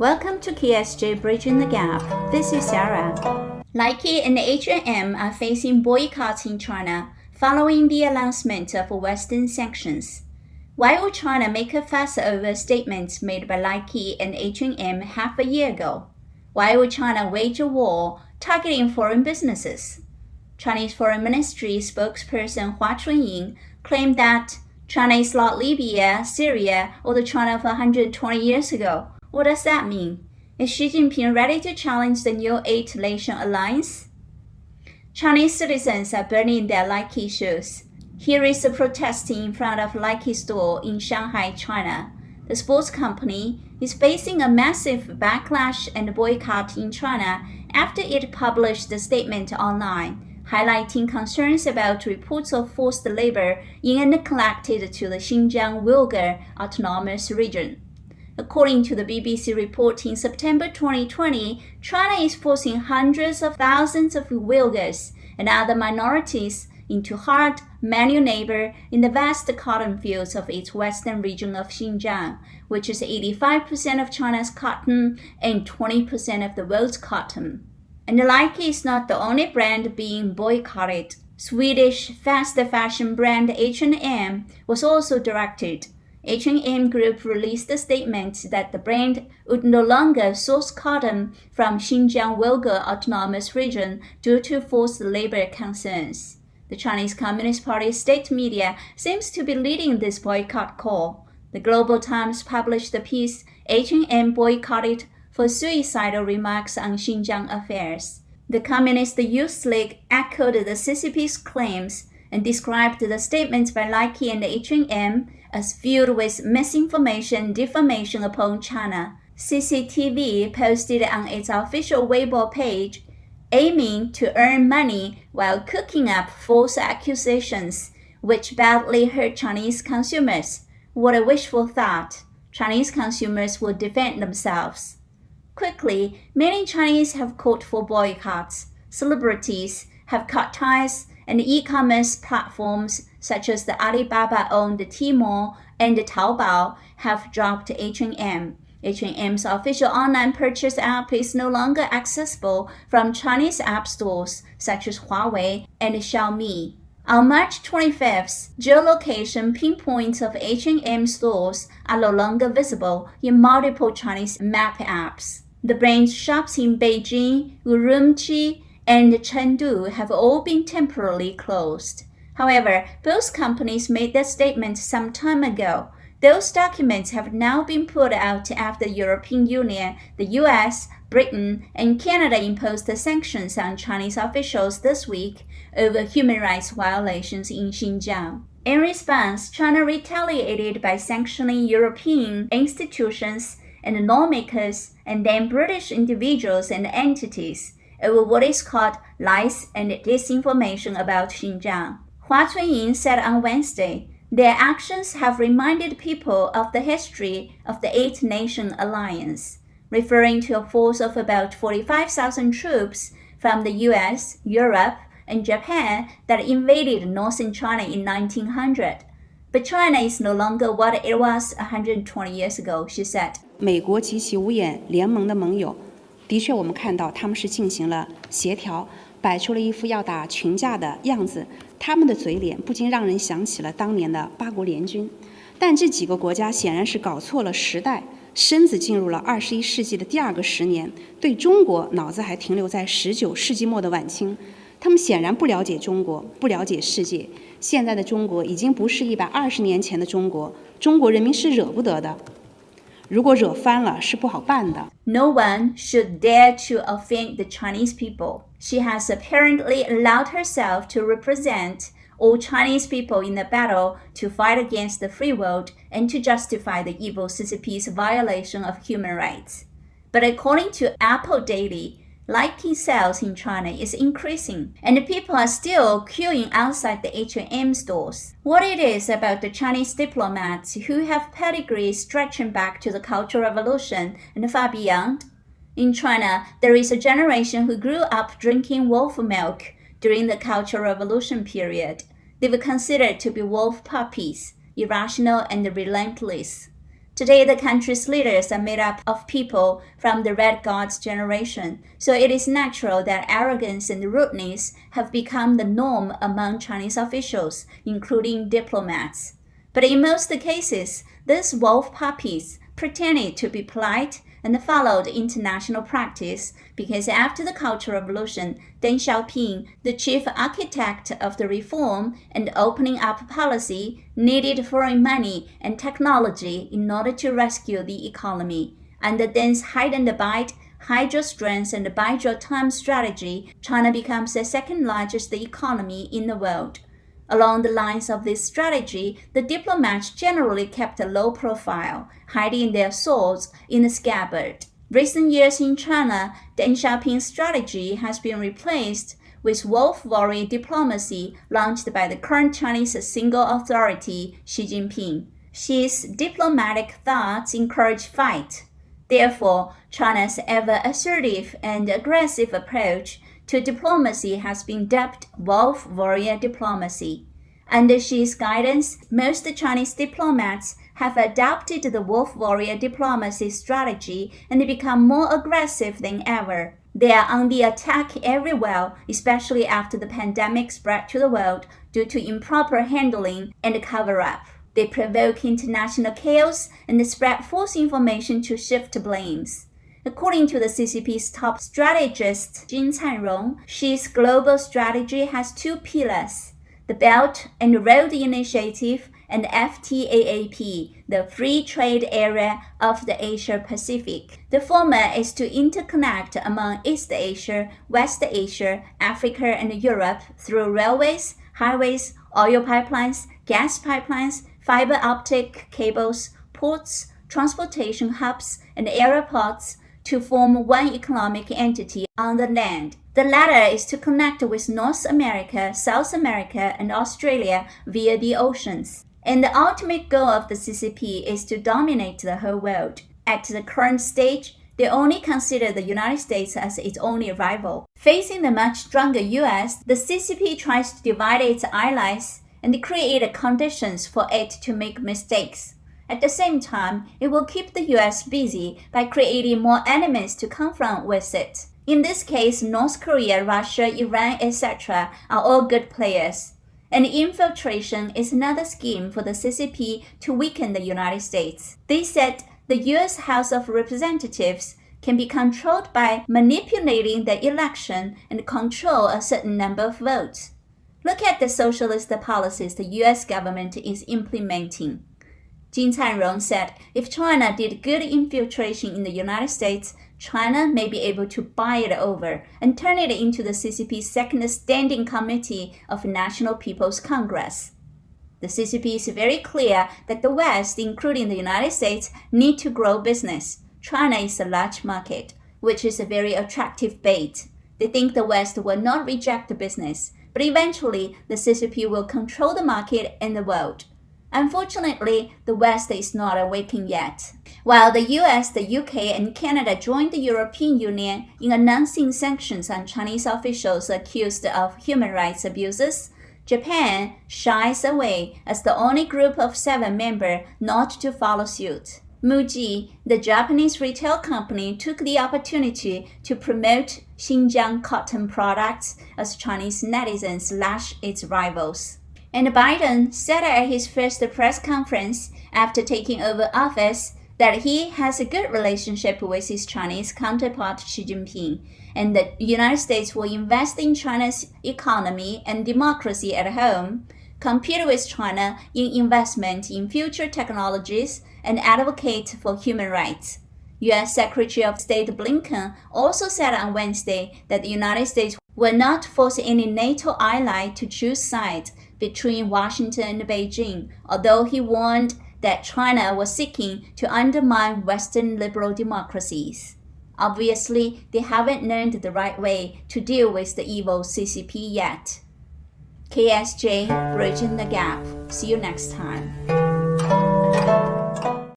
Welcome to KSJ-Bridging the Gap. This is Sarah. Nike and H&M are facing boycotts in China following the announcement of Western sanctions. Why would China make a fuss over statements made by Nike and H&M half a year ago? Why would China wage a war targeting foreign businesses? Chinese Foreign Ministry spokesperson Hua Chunying claimed that China is not Libya, Syria, or the China of 120 years ago. What does that mean? Is Xi Jinping ready to challenge the new eight-nation alliance? Chinese citizens are burning their Nike shoes. Here is a protesting in front of Nike store in Shanghai, China. The sports company is facing a massive backlash and boycott in China after it published a statement online, highlighting concerns about reports of forced labor in and collected to the Xinjiang Uyghur Autonomous Region. According to the BBC report in September 2020, China is forcing hundreds of thousands of Uyghurs and other minorities into hard manual labor in the vast cotton fields of its western region of Xinjiang, which is 85% of China's cotton and 20% of the world's cotton. And Nike is not the only brand being boycotted. Swedish fast fashion brand H&M was also directed. H&M Group released a statement that the brand would no longer source cotton from Xinjiang Uyghur Autonomous Region due to forced labor concerns. The Chinese Communist Party state media seems to be leading this boycott call. The Global Times published a piece, H&M boycotted for suicidal remarks on Xinjiang affairs. The Communist Youth League echoed the CCP's claims and described the statements by Nike and H&M as filled with misinformation and defamation upon China. CCTV posted on its official Weibo page, aiming to earn money while cooking up false accusations, which badly hurt Chinese consumers. What a wishful thought. Chinese consumers will defend themselves. Quickly, many Chinese have called for boycotts. Celebrities have cut ties, and e-commerce platforms such as the Alibaba-owned Tmall and Taobao have dropped H&M. H&M's official online purchase app is no longer accessible from Chinese app stores such as Huawei and Xiaomi. On March 25th, geolocation pinpoints of H&M stores are no longer visible in multiple Chinese map apps. The brand's shops in Beijing, Urumqi, and Chengdu have all been temporarily closed. However, both companies made their statements some time ago. Those documents have now been put out after the European Union, the US, Britain, and Canada imposed the sanctions on Chinese officials this week over human rights violations in Xinjiang. In response, China retaliated by sanctioning European institutions and lawmakers and then British individuals and entities over what is called lies and disinformation about Xinjiang. Hua Chunying said on Wednesday, their actions have reminded people of the history of the eight-nation alliance, referring to a force of about 45,000 troops from the US, Europe, and Japan that invaded northern China in 1900. But China is no longer what it was 120 years ago, she said. 美国及其五眼联盟的盟友的确，我们看到他们是进行了协调，摆出了一副要打群架的样子。他们的嘴脸不禁让人想起了当年的八国联军。但这几个国家显然是搞错了时代，身子进入了21世纪的第二个10年，对中国脑子还停留在19世纪末的晚清。他们显然不了解中国，不了解世界。现在的中国已经不是120年前的中国，中国人民是惹不得的。如果惹翻了，是不好办的。No one should dare to offend the Chinese people. She has apparently allowed herself to represent all Chinese people in the battle to fight against the free world and to justify the evil CCP's violation of human rights. But according to Apple Daily, Nike sales in China is increasing, and people are still queuing outside the H&M stores. What it is about the Chinese diplomats who have pedigrees stretching back to the Cultural Revolution and far beyond? In China, there is a generation who grew up drinking wolf milk during the Cultural Revolution period. They were considered to be wolf puppies, irrational and relentless. Today, the country's leaders are made up of people from the Red Guard's generation, so it is natural that arrogance and rudeness have become the norm among Chinese officials, including diplomats. But in most cases, these wolf puppies pretended to be polite and followed international practice because after the Cultural Revolution, Deng Xiaoping, the chief architect of the reform and opening up policy, needed foreign money and technology in order to rescue the economy. Under Deng's hide and bite, hide your strength and bide your time strategy, China becomes the second largest economy in the world. Along the lines of this strategy, the diplomats generally kept a low profile, hiding their swords in the scabbard. Recent years in China, Deng Xiaoping's strategy has been replaced with wolf warrior diplomacy launched by the current Chinese single authority, Xi Jinping. Xi's diplomatic thoughts encourage fight. Therefore, China's ever-assertive and aggressive approach to diplomacy has been dubbed wolf warrior diplomacy. Under Xi's guidance, most Chinese diplomats have adopted the wolf warrior diplomacy strategy and become more aggressive than ever. They are on the attack everywhere, especially after the pandemic spread to the world due to improper handling and cover-up. They provoke international chaos and spread false information to shift blames. According to the CCP's top strategist Jin Canrong, Xi's global strategy has two pillars: the Belt and Road Initiative and FTAAP, the Free Trade Area of the Asia-Pacific. The former is to interconnect among East Asia, West Asia, Africa, and Europe through railways, highways, oil pipelines, gas pipelines, fiber optic cables, ports, transportation hubs, and airports to form one economic entity on the land. The latter is to connect with North America, South America, and Australia via the oceans. And the ultimate goal of the CCP is to dominate the whole world. At the current stage, they only consider the United States as its only rival. Facing the much stronger US, the CCP tries to divide its allies and create conditions for it to make mistakes. At the same time, it will keep the US busy by creating more enemies to confront with it. In this case, North Korea, Russia, Iran, etc. are all good players. And infiltration is another scheme for the CCP to weaken the United States. They said the US House of Representatives can be controlled by manipulating the election and control a certain number of votes. Look at the socialist policies the US government is implementing. Jin Canrong said if China did good infiltration in the United States, China may be able to buy it over and turn it into the CCP's second standing committee of National People's Congress. The CCP is very clear that the West, including the United States, need to grow business. China is a large market, which is a very attractive bait. They think the West will not reject the business, but eventually the CCP will control the market and the world. Unfortunately, the West is not awakened yet. While the US, the UK, and Canada joined the European Union in announcing sanctions on Chinese officials accused of human rights abuses, Japan shies away as the only group of 7 members not to follow suit. Muji, the Japanese retail company, took the opportunity to promote Xinjiang cotton products as Chinese netizens lash its rivals. And Biden said at his first press conference after taking over office that he has a good relationship with his Chinese counterpart Xi Jinping, and the United States will invest in China's economy and democracy at home, compete with China in investment in future technologies, and advocate for human rights. U.S. Secretary of State Blinken also said on Wednesday that the United States will not force any NATO ally to choose sides between Washington and Beijing, although he warned that China was seeking to undermine Western liberal democracies. Obviously, they haven't learned the right way to deal with the evil CCP yet. KSJ, Bridging the Gap. See you next time.